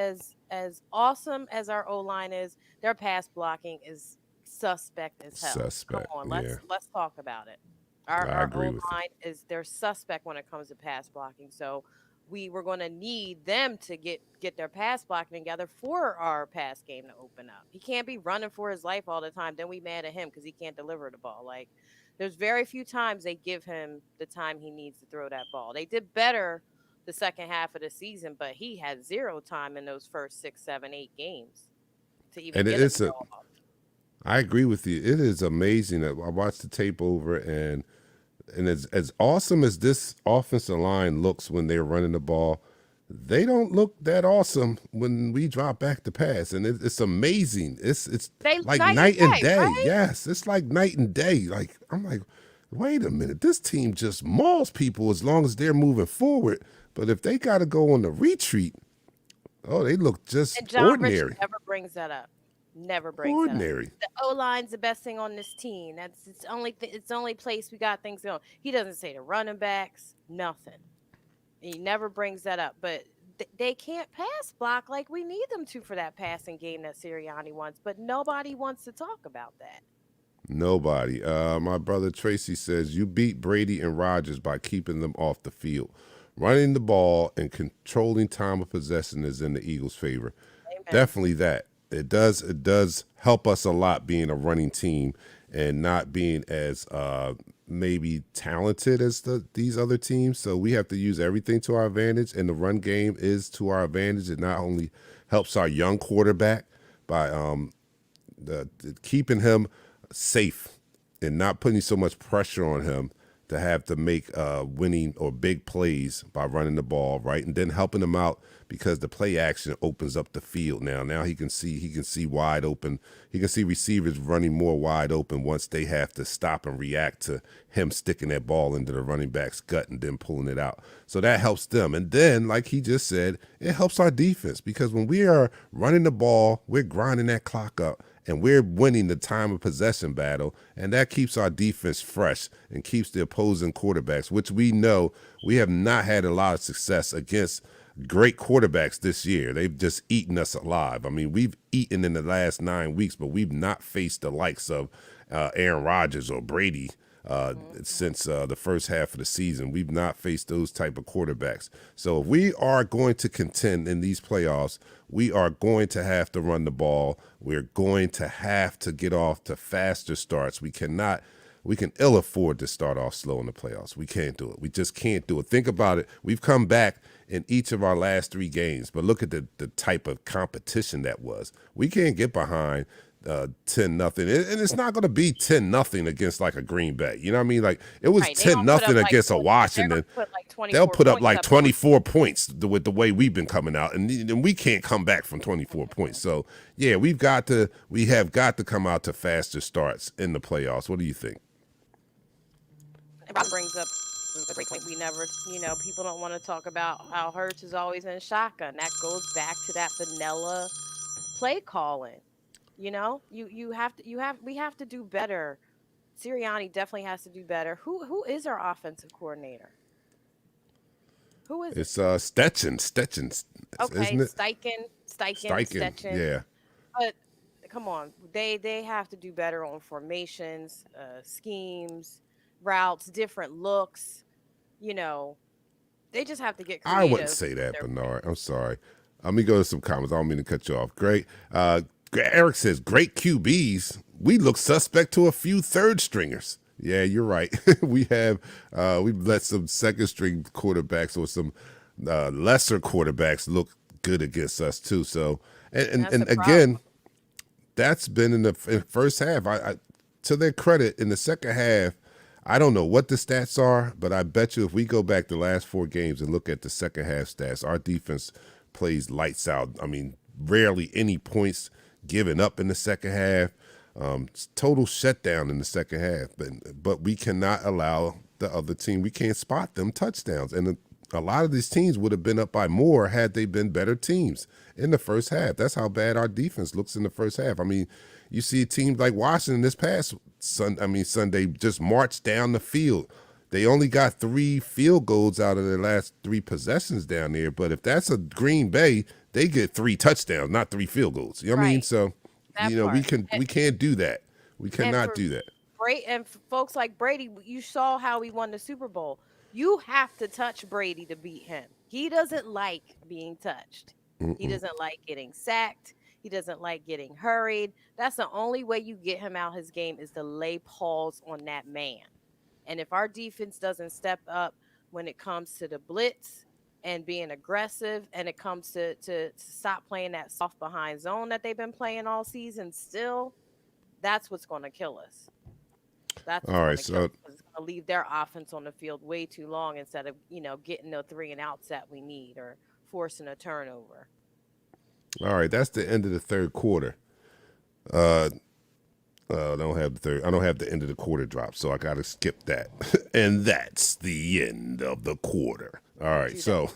awesome as our O line is, their pass blocking is suspect as hell. Come suspect. on, Yeah, let's talk about it. Our I our agree O with you. line is they're suspect when it comes to pass blocking. So we were going to need them to get their pass blocking together for our pass game to open up. He can't be running for his life all the time. Then we mad at him because he can't deliver the ball. Like there's very few times they give him the time he needs to throw that ball. They did better the second half of the season, but he had zero time in those first 6, 7, 8 games to even And get a it's a. throw off. I agree with you. It is amazing that I watched the tape over, and as awesome as this offensive line looks when they're running the ball, they don't look that awesome when we drop back to pass, and it's amazing. It's They like night and night and day, day. right? Yes, it's like night and day. Like I'm like, wait a minute, this team just mauls people as long as they're moving forward, but if they got to go on the retreat, oh, they look just And John Rich ordinary, never brings that up. Never brings that up. ordinary. The O line's the best thing on this team. That's it's the only place we got things going. He doesn't say the running backs, nothing. He never brings that up. But they can't pass block like we need them to for that passing game that Sirianni wants. But nobody wants to talk about that. Nobody. My brother Tracy says you beat Brady and Rodgers by keeping them off the field. Running the ball and controlling time of possession is in the Eagles' favor. Amen. Definitely that. It does help us a lot being a running team and not being as maybe talented as these other teams. So we have to use everything to our advantage, and the run game is to our advantage. It not only helps our young quarterback by keeping him safe and not putting so much pressure on him to have to make winning or big plays by running the ball, right, and then helping him out because the play action opens up the field now. Now he can see wide open. He can see receivers running more wide open once they have to stop and react to him sticking that ball into the running back's gut and then pulling it out. So that helps them. And then, like he just said, it helps our defense because when we are running the ball, we're grinding that clock up and we're winning the time of possession battle, and that keeps our defense fresh and keeps the opposing quarterbacks, which we know we have not had a lot of success against great quarterbacks this year. They've just eaten us alive. I mean, we've eaten in the last 9 weeks, but we've not faced the likes of Aaron Rodgers or Brady since the first half of the season. We've not faced those type of quarterbacks. So if we are going to contend in these playoffs, we are going to have to run the ball. We're going to have to get off to faster starts. We can ill afford to start off slow in the playoffs. We can't do it. We just can't do it. Think about it. We've come back in each of our last 3 games, but look at the type of competition that was. We can't get behind 10-0, and it's not going to be 10-0 against like a Green Bay. You know what I mean? Like it was 10-0 against a Washington. They'll put up like 24 points with the way we've been coming out, and we can't come back from 24 points. So yeah, we have got to come out to faster starts in the playoffs. What do you think? That brings up a great point. We never, people don't want to talk about how Hurts is always in shotgun. That goes back to that vanilla play calling. We have to do better. Sirianni definitely has to do better. Who is our offensive coordinator? Who is It's Stetson. Okay, isn't it? Steichen. Stetson. Yeah. But come on, they have to do better on formations, schemes, routes, different looks. They just have to get creative. I wouldn't say that, Bernard. I'm sorry. Let me go to some comments. I don't mean to cut you off. Great. Eric says, great QBs. We look suspect to a few third stringers. Yeah, you're right. We've let some second string quarterbacks or some lesser quarterbacks look good against us too. So, and again, that's been in the first half. I to their credit, in the second half, I don't know what the stats are, but I bet you if we go back the last 4 games and look at the second half stats, our defense plays lights out. I mean, rarely any points given up in the second half. Total shutdown in the second half. But we cannot allow the other team, we can't spot them touchdowns. And a lot of these teams would have been up by more had they been better teams in the first half. That's how bad our defense looks in the first half. I mean, you see teams like Washington this past Sunday just marched down the field. They only got 3 field goals out of their last 3 possessions down there. But if that's a Green Bay, they get 3 touchdowns, not 3 field goals. You know what I mean? So, we can't do that. We cannot do that. And folks like Brady, you saw how he won the Super Bowl. You have to touch Brady to beat him. He doesn't like being touched. He doesn't like getting sacked. He doesn't like getting hurried. That's the only way you get him out his game is to lay paws on that man. And if our defense doesn't step up when it comes to the blitz and being aggressive, and it comes to stop playing that soft behind zone that they've been playing all season still, that's what's going to kill us. That's all right. So it's going to leave their offense on the field way too long instead of, getting the 3 and outs that we need or forcing a turnover. All right. That's the end of the third quarter. I don't have the end of the quarter drop, so I got to skip that. And that's the end of the quarter. All right, so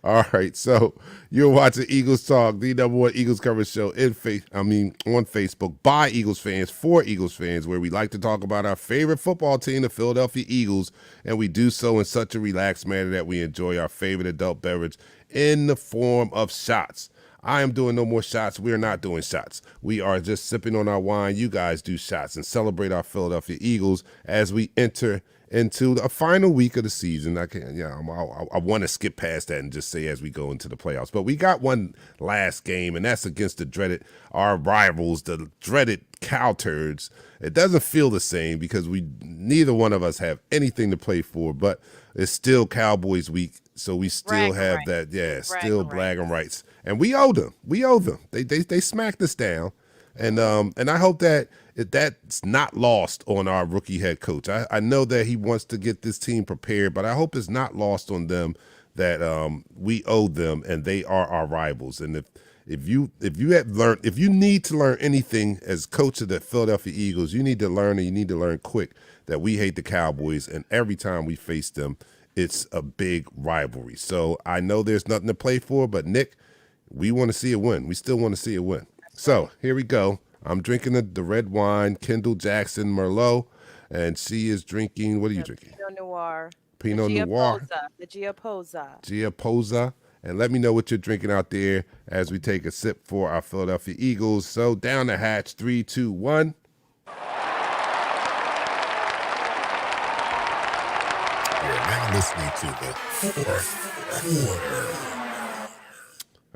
all right, so you're watching Eagles Talk, the #1 Eagles coverage show on Facebook by Eagles fans for Eagles fans, where we like to talk about our favorite football team, the Philadelphia Eagles, and we do so in such a relaxed manner that we enjoy our favorite adult beverage in the form of shots. I am doing no more shots. We are not doing shots. We are just sipping on our wine. You guys do shots and celebrate our Philadelphia Eagles as we enter into the final week of the season. I want to skip past that and just say as we go into the playoffs. But we got one last game, and that's against our rivals, the dreaded Cow Turds. It doesn't feel the same because neither one of us have anything to play for, but it's still Cowboys week, so we still have that, still bragging rights. And we owe them. They smacked us down. And I hope that that's not lost on our rookie head coach. I know that he wants to get this team prepared, but I hope it's not lost on them that we owe them and they are our rivals. And if you need to learn anything as coach of the Philadelphia Eagles, you need to learn quick that we hate the Cowboys, and every time we face them, it's a big rivalry. So I know there's nothing to play for, but Nick, we want to see a win. We still want to see a win. So here we go. I'm drinking the red wine, Kendall Jackson Merlot, and she is drinking, what are you drinking? Pinot Noir. Pinot Noir. The Giaposa. Giaposa. And let me know what you're drinking out there as we take a sip for our Philadelphia Eagles. So down the hatch, 3, 2, 1. listening to the fourth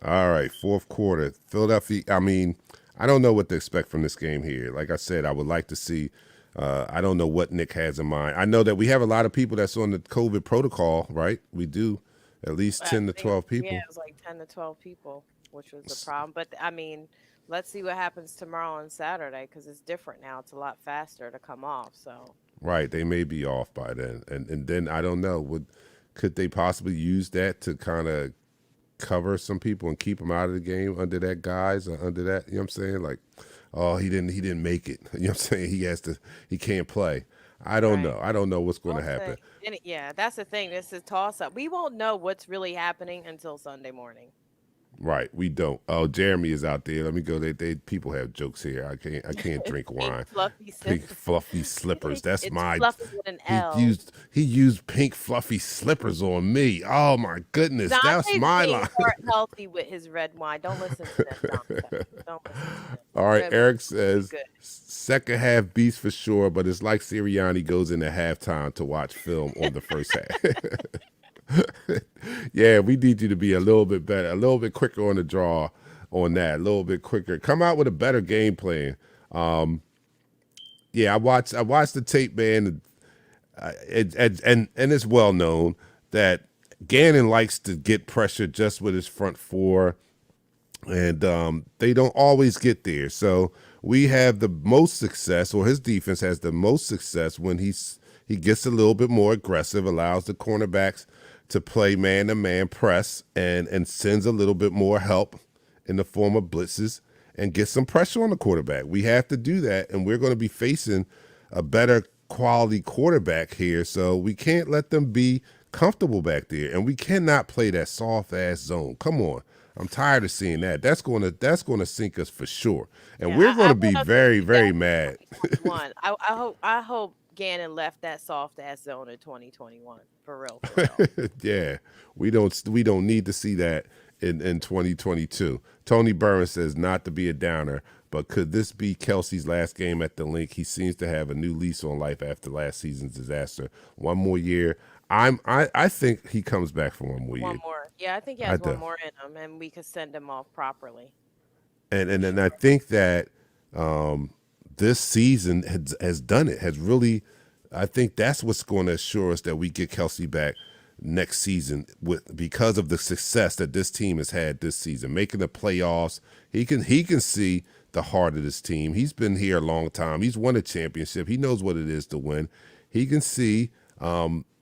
quarter. All right, fourth quarter. Philadelphia, I mean, I don't know what to expect from this game here. Like I said, I would like to see, I don't know what Nick has in mind. I know that we have a lot of people that's on the COVID protocol, right? We do, at least 10 to 12 Yeah, people. it was like 10 to 12 people, which was the problem. But I mean, let's see what happens tomorrow and Saturday because it's different now. It's a lot faster to come off. So, Right, they may be off by then. And then I don't know, could they possibly use that to kind of cover some people and keep them out of the game under that guise or under that, you know what I'm saying? Like, oh, he didn't make it. You know what I'm saying? He can't play. I don't right. know. I don't know what's going We'll to happen. see. Yeah, that's the thing. This is toss up. We won't know what's really happening until Sunday morning. Right, we don't. Oh, Jeremy is out there. Let me go. They people have jokes here. I can't drink Pink wine. fluffy Pink slip. fluffy slippers. That's It's my. fluffy with an He L. used pink fluffy slippers on me. Oh my goodness, that's Dante's my being line. more healthy with his red wine. Don't listen to them, Dante. Don't listen to them. All right, Red Eric wine's really says good. second half beast for sure, but it's like Sirianni goes into halftime to watch film on the first half. Yeah, we need you to be a little bit better, a little bit quicker on the draw on that, a little bit quicker. Come out with a better game plan. Yeah, I watched the tape, man. And it's well known that Gannon likes to get pressure just with his front four, and they don't always get there. So we have the most success, or his defense has the most success when he gets a little bit more aggressive, allows the cornerbacks to play man-to-man press, and sends a little bit more help in the form of blitzes and get some pressure on the quarterback. We have to do that, and we're going to be facing a better quality quarterback here, so we can't let them be comfortable back there, and we cannot play that soft-ass zone. Come on. I'm tired of seeing that. That's gonna sink us for sure, and Yeah, we're going I to want be us to very, see that very in mad. 2021. I hope Gannon left that soft ass zone in 2021. For real, for real. Yeah, we don't need to see that in 2022. Tony Burns says not to be a downer, but could this be Kelsey's last game at the Link? He seems to have a new lease on life after last season's disaster. One more year. I think he comes back for one more year. One more. Yeah, I think he I has one do. more in him, and we could send him off properly. And I think that this season has done it. Has really, I think that's what's going to assure us that we get Kelsey back next season because of the success that this team has had this season, making the playoffs. He can see the heart of this team. He's been here a long time. He's won a championship. He knows what it is to win. He can see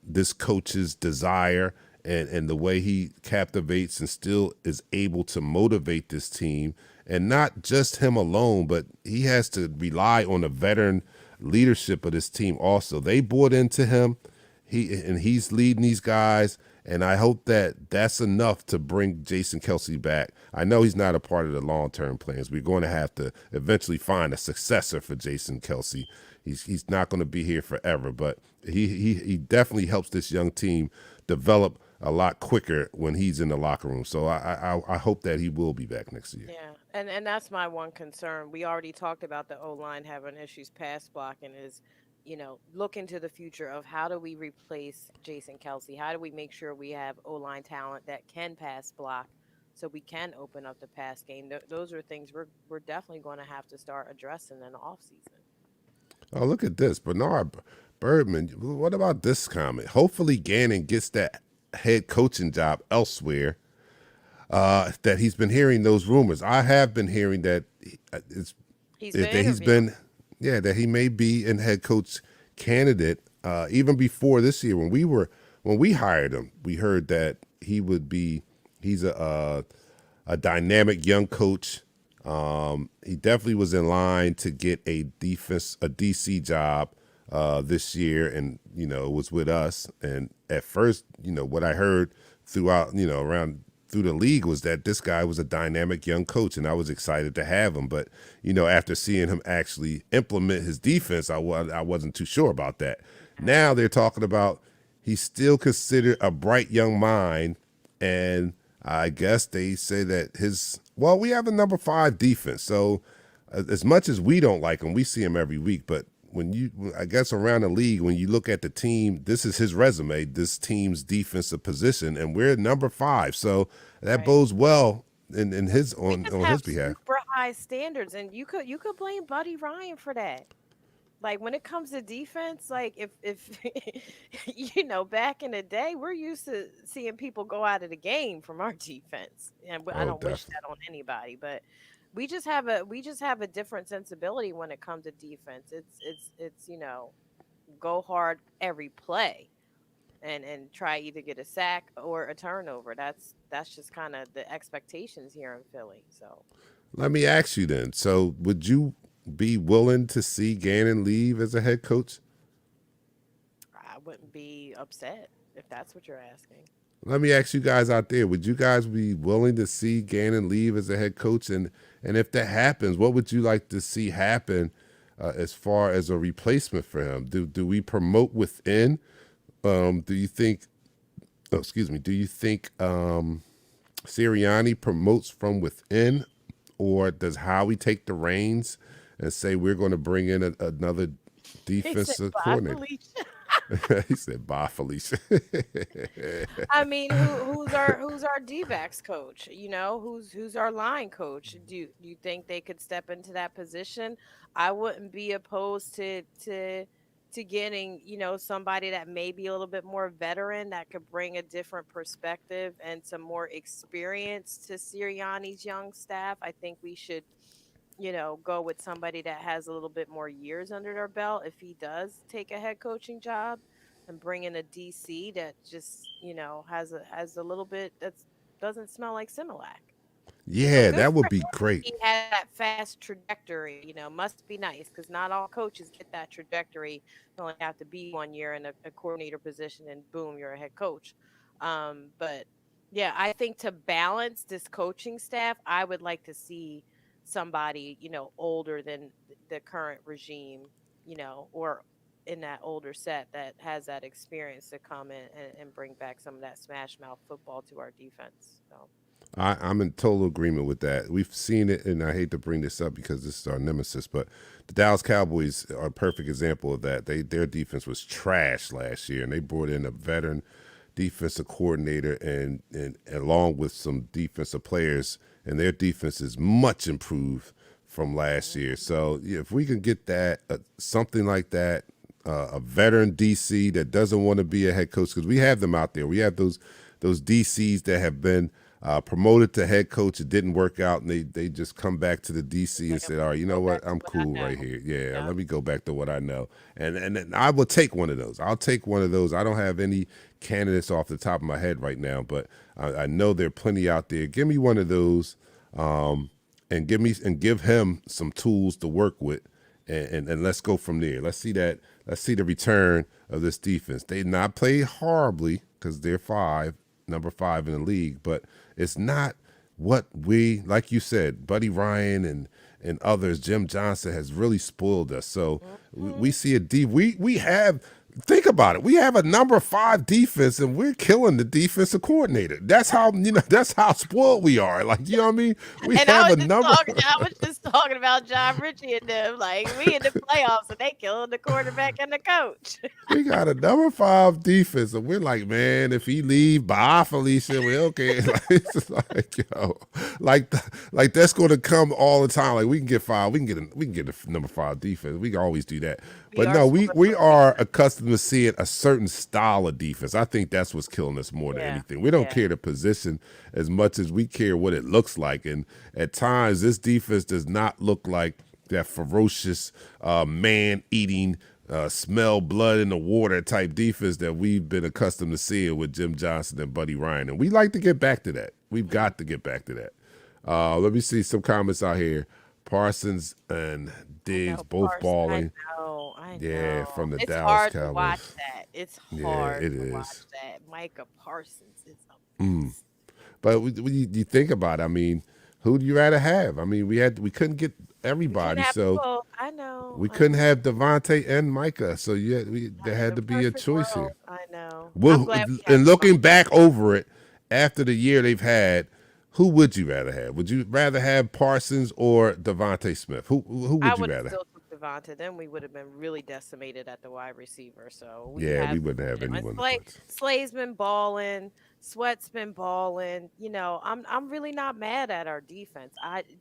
this coach's desire and the way he captivates and still is able to motivate this team, and not just him alone, but he has to rely on the veteran leadership of this team also. They bought into him. He's leading these guys, and I hope that that's enough to bring Jason Kelsey back. I know he's not a part of the long-term plans. We're going to have to eventually find a successor for Jason Kelsey. He's not going to be here forever, but he definitely helps this young team develop a lot quicker when he's in the locker room. So I hope that he will be back next year. Yeah, and that's my one concern. We already talked about the O line having issues pass blocking. Is look into the future of how do we replace Jason Kelsey? How do we make sure we have O line talent that can pass block, so we can open up the pass game? Those are things we're definitely going to have to start addressing in the off season. Oh, look at this. Bernard Birdman. What about this comment? Hopefully Gannon gets that head coaching job elsewhere. That he's been hearing those rumors. I have been hearing that He's that been he's interviewing. been, that he may be in head coach candidate. Even before this year, when we hired him, we heard that he's a dynamic young coach. He definitely was in line to get a DC job this year, and was with us. And at first, what I heard throughout, around through the league was that this guy was a dynamic young coach, and I was excited to have him. But after seeing him actually implement his defense, I wasn't too sure about that. Now they're talking about he's still considered a bright young mind, and I guess they say that we have a number 5 defense. So as much as we don't like him, we see him every week, but I guess around the league, when you look at the team, this is his resume, this team's defensive position, and we're number 5. So that Right. bodes well in his We on just on have his behalf. super high standards, and you could blame Buddy Ryan for that. Like when it comes to defense, like if back in the day, we're used to seeing people go out of the game from our defense, and I Oh, don't wish definitely. that on anybody, but we just have a different sensibility when it comes to defense. It's go hard every play and try either get a sack or a turnover. That's just kind of the expectations here in Philly. So Let me ask you then. So, would you be willing to see Gannon leave as a head coach? I wouldn't be upset if that's what you're asking. Let me ask you guys out there: would you guys be willing to see Gannon leave as a head coach? And if that happens, what would you like to see happen as far as a replacement for him? Do we promote within? Do you think? Oh, excuse me. Do you think Sirianni promotes from within, or does Howie take the reins and say we're going to bring in another He said, defensive "Bye, coordinator? Felicia." He said, "Bye, Felicia." I mean, who's our D-backs coach? Who's our line coach? Do you think they could step into that position? I wouldn't be opposed to getting, somebody that may be a little bit more veteran that could bring a different perspective and some more experience to Sirianni's young staff. I think we should, go with somebody that has a little bit more years under their belt if he does take a head coaching job, and bring in a DC that just, has a little bit that doesn't smell like Similac. So Yeah, good that for would be him. great. He had that fast trajectory, must be nice because not all coaches get that trajectory. You only have to be 1 year in a coordinator position and boom, you're a head coach. But yeah, I think to balance this coaching staff, I would like to see somebody, older than the current regime, or in that older set that has that experience to come in and bring back some of that smash mouth football to our defense. So. I'm in total agreement with that. We've seen it, and I hate to bring this up because this is our nemesis, but the Dallas Cowboys are a perfect example of that. Their defense was trash last year, and they brought in a veteran defensive coordinator and along with some defensive players, and their defense is much improved from last year. So yeah, if we can get that something like that, a veteran DC that doesn't want to be a head coach, because we have them out there. We have those DCs that have been promoted to head coach. It didn't work out, and they just come back to the DC and said, "All right, you know Go what? back to I'm what I cool know. right here. Yeah, Yeah. let me go back to what I know." And I will take one of those. I'll take one of those. I don't have any candidates off the top of my head right now, but I know there are plenty out there. Give me one of those, and give him some tools to work with, and let's go from there. Let's see that. Let's see the return of this defense. They not play horribly because they're number 5 in the league, but it's not what we, like you said, Buddy Ryan and others, Jim Johnson has really spoiled us. So we see a deep. We have. Think about it. We have a number 5 defense, and we're killing the defensive coordinator. That's how That's how spoiled we are. Like what I mean. We And have a number. I was just talking about John Ritchie and them. Like we in the playoffs and they killing the quarterback and the coach. We got a number 5 defense, and we're like, man, if he leave, bye, Felicia. We okay. Like, it's like like that's going to come all the time. Like we can get 5, we can get a number 5 defense. We can always do that. But no, we are accustomed to seeing a certain style of defense. I think that's what's killing us more than anything. We don't care the position as much as we care what it looks like. And at times, this defense does not look like that ferocious man-eating, smell blood in the water type defense that we've been accustomed to seeing with Jim Johnson and Buddy Ryan. And we like to get back to that. We've got to get back to that. Let me see some comments out here. Parsons and Diggs both balling. I know. Yeah, from the It's Dallas hard Cowboys. to watch that. It's hard it to is. watch that. Micah Parsons is a But you think about it, I mean, who do you rather have? I mean, we couldn't get everybody, so I know. we couldn't have Devontae and Micah. So there had to be a choice here. I know. Well, I'm glad we have and looking back over it, after the year they've had, who would you rather have? Would you rather have Parsons or Devontae Smith? Who would I you would rather have? still took Devonta, then we would have been really decimated at the wide receiver. So Yeah, we wouldn't have and anyone to punch. Slay's been balling, Sweat's been balling. I'm really not mad at our defense.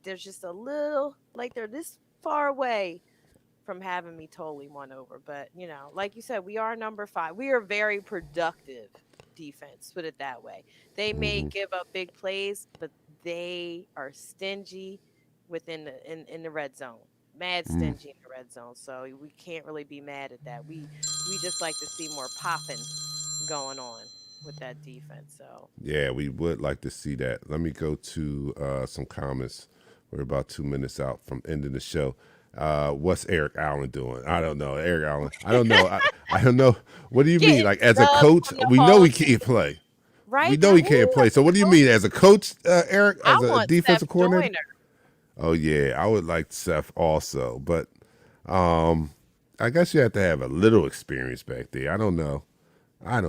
There's just a little like they're this far away from having me totally won over. But like you said, we are number 5. We are very productive defense. Put it that way. They may give up big plays, but they are stingy within in the red zone. Mad stingy in the red zone. So we can't really be mad at that. We just like to see more popping going on with that defense. So Yeah, we would like to see that. Let me go to some comments. We're about 2 minutes out from ending the show. What's Eric Allen doing? I don't know. Eric Allen. I don't know. I don't know. What do you mean? Like as a coach, we know he can't play. right, We know he can't play. So what do you mean as a coach, Eric, I as a want defensive Seth coordinator? Joyner. Oh yeah, I would like Seth also, but I guess you have to have a little experience back there. I don't know. I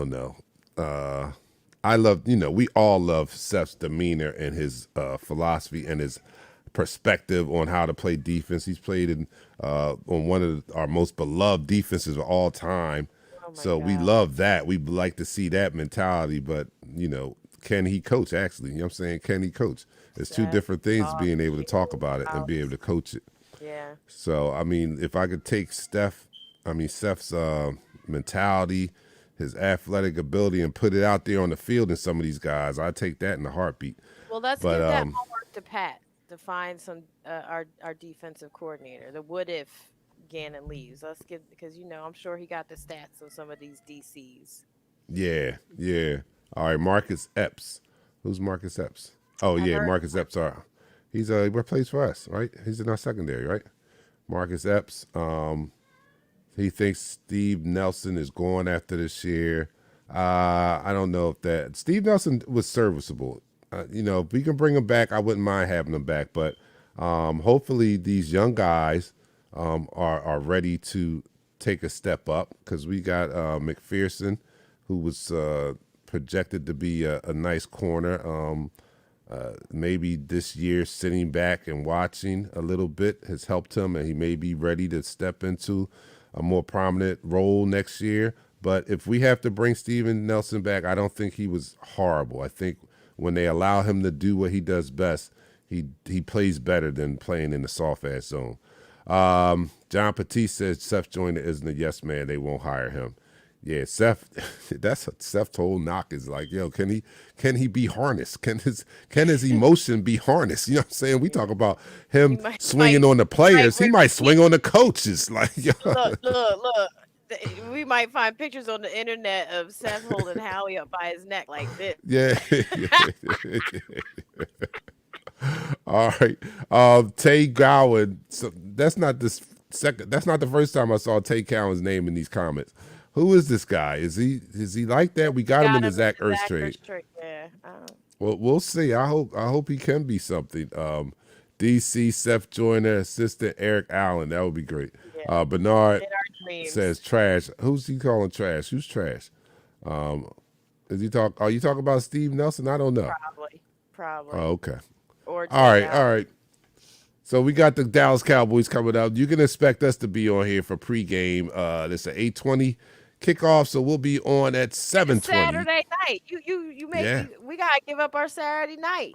love, we all love Seth's demeanor and his philosophy and his perspective on how to play defense. He's played in on one of our most beloved defenses of all time. Oh my So we God. love that. We like to see that mentality, but can he coach actually? You know what I'm saying? Can he coach? It's two Seth different things Goff, being able to talk Jalen about it and be able to coach it. Yeah. So I mean, if I could take Seth's mentality, his athletic ability, and put it out there on the field in some of these guys, I'd take that in a heartbeat. Well, let's But give that homework to Pat to find some our defensive coordinator. The what if Gannon leaves? Let's give because I'm sure he got the stats of some of these DCs. yeah. All right, Marcus Epps. Who's Marcus Epps? Oh I yeah, heard Marcus Epps. He plays for us, right? He's in our secondary, right? Marcus Epps. He thinks Steve Nelson is going after this year. I don't know if that Steve Nelson was serviceable. If we can bring him back, I wouldn't mind having him back. But hopefully these young guys are ready to take a step up because we got McPherson, who was projected to be a nice corner. Maybe this year sitting back and watching a little bit has helped him, and he may be ready to step into a more prominent role next year. But if we have to bring Steven Nelson back, I don't think he was horrible. I think when they allow him to do what he does best, he plays better than playing in the soft-ass zone. John Petit says Seth Joyner isn't a yes man. They won't hire him. Yeah, Seth. That's Seth's whole knock is like, yo, can he be harnessed? Can his emotion be harnessed? You know what I'm saying? We talk about him swinging on the players. He might swing on the coaches. Like, yo. Look. We might find pictures on the internet of Seth holding Howie up by his neck like this. Yeah. All right. Tay Gowan. So that's not the first time I saw Tay Cowan's name in these comments. Who is this guy? Is he like that? We got him in the Zach Ertz trade. Yeah. Well, we'll see. I hope he can be something. DC Seth Joyner, assistant Eric Allen. That would be great. Yeah. Bernard In our dreams. says trash. Who's he calling trash? Who's trash? Are you talking about Steve Nelson? I don't know. Probably. Oh, okay. Or All right. So we got the Dallas Cowboys coming up. You can expect us to be on here for pregame. This is an 8:20 kickoff, so we'll be on at 7:20. Saturday night. You make we gotta give up our Saturday night.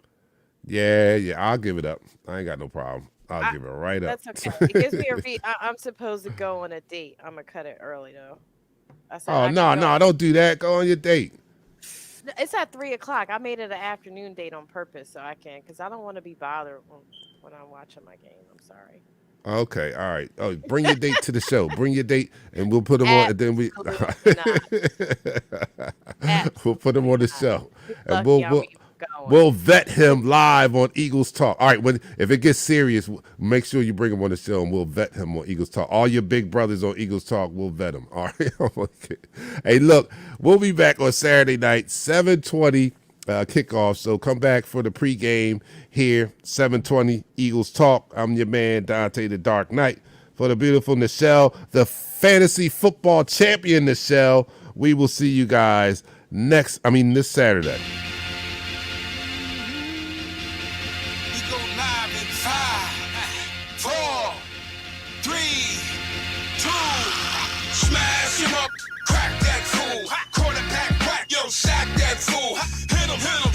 Yeah, I'll give it up. I ain't got no problem. I'll give it right up. That's okay. It gives me I'm supposed to go on a date. I'm gonna cut it early though. No, don't do that. Go on your date. It's at 3:00. I made it an afternoon date on purpose so I can, because I don't want to be bothered when I'm watching my game. I'm sorry. Okay, all right. Oh, bring your date to the show. Bring your date, and we'll put them on. And then we'll put them on the show, and we'll vet him live on Eagles Talk. All right, if it gets serious, make sure you bring him on the show, and we'll vet him on Eagles Talk. All your big brothers on Eagles Talk, we'll vet them. All right. Okay. Hey, look, we'll be back on Saturday night, 7:20 kickoff. So come back for the pregame here, 7:20 Eagles Talk. I'm your man Dante the Dark Knight. For the beautiful Nichelle, the fantasy football champion Nichelle. We will see you guys this Saturday. We go live in 5, 4, 3. that fool. Hit him, hit him.